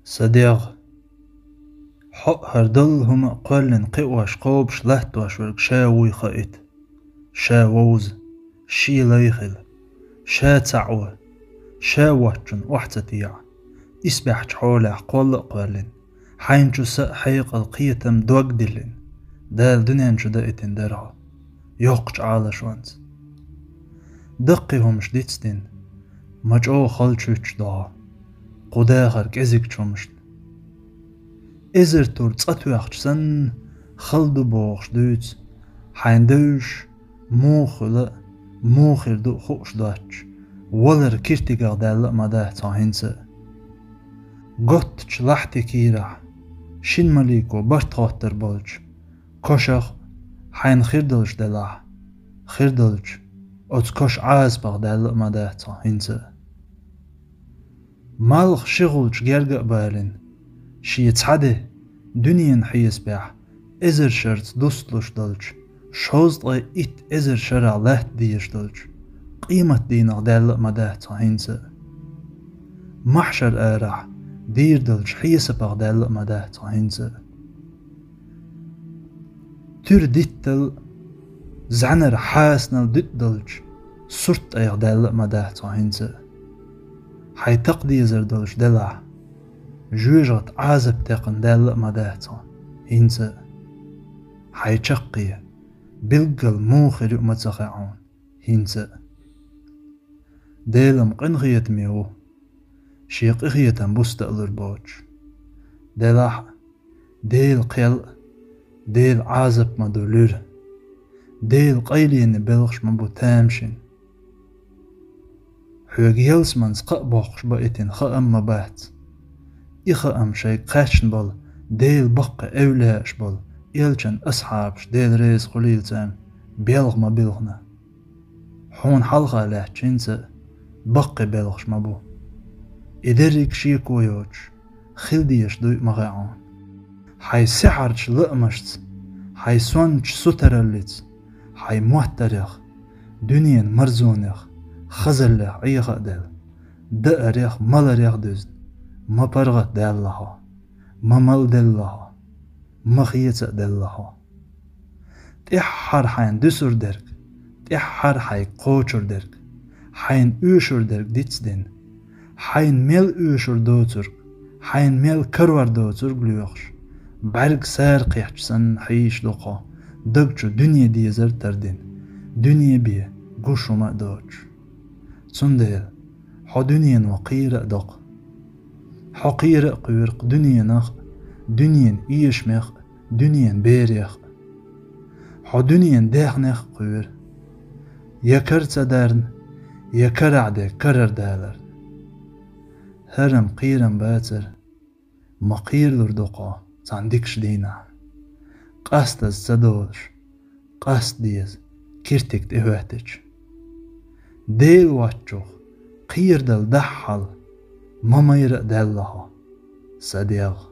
صديق حق هردل هم قلن قواش قوبش لهتواش ورق شاوي خائت شا ووز شي ليخل شا تعوى شا واتشن وحتتيع اسبح حولح قول قولن حينشو حيق القيتم دوق دلن دال دنيانشو دائتن درها يوقش على شوانز دقيهم شديتستن مجعو خلچوش دا قداغر كزيك چومشت إزر تور تسن خلدو بوغش دوت حيندوش موخر دو خوش داتش ولر كيرتيغر دال مده تاهنسه قط چلحتي كيرح شين مليكو برتغاتر بولج كوشخ حين خيردلش دلح خيردلج اوت كوش عازبغ دال مده تاهنسه مالخ شغلش جرقق بالن شي يتحده دنيا حيس بيح إزر شرط دوستلوش دلج شوز طي إت إزر شرع لهت ديش دلج قيمة دينغ دال مده تاهنسه محشر آرح دير دلج حيس بغ دال مده تاهنسه تر ديتل زعنر حاسنل ديت دلج صرت ايغ دال مده تاهنسه حي تقدي زر دلج دلع جوجت عازب تقن دال مداتا هنسا حي چقية بلقل موخر متخعون هنسا ديلم قنغيت ميو شيق إخيتن بستقلر بوج دلح ديل قيل ديل عازب مدولر ديل قيلين بلغش مبو تامشن حوغيلس منز قبوخش بقيتن خأم مبات إخا شي قاشن بل ديل بقى أولاش بل إلشن أصحابش ديل ريز قليلتان بيلغ ما بيلغنا حون حلقة له چنسا بقى بيلغش مبو إدريك شي كويوش خلديش دوي مغاعون حي سحرش لأمشت حي سونش سترلت حي محترخ دنيا مرزونخ خزلخ عيخ دل دأريخ ملريخ دوزن ما برغت دلها ما مل دلها ما خيت دلها تحر حين دسر درك تحر حي قوچر درك حين اوشر درك ديتسدن حين ميل اوشر دوتر حين ميل كرور دوتر gluyokش برق سار قيحسن حيش لقا دقچو دنيا ديزر تردن دنيا بيه قوشو ما دوچ تندل حو دنيا وقير دق حقير قيرق دنيا نخ دنيا إيشمخ دنيا بيريخ حو دنيا داخنخ قير يكرت دارن يكرعد كرر دالر هرم قيرم باتر مقير لردقا تانديكش دينا قاست الزدولش قاست ديز كيرتك تهواتش ديل واتشوخ قير دل دحل ما يرق دلها صديق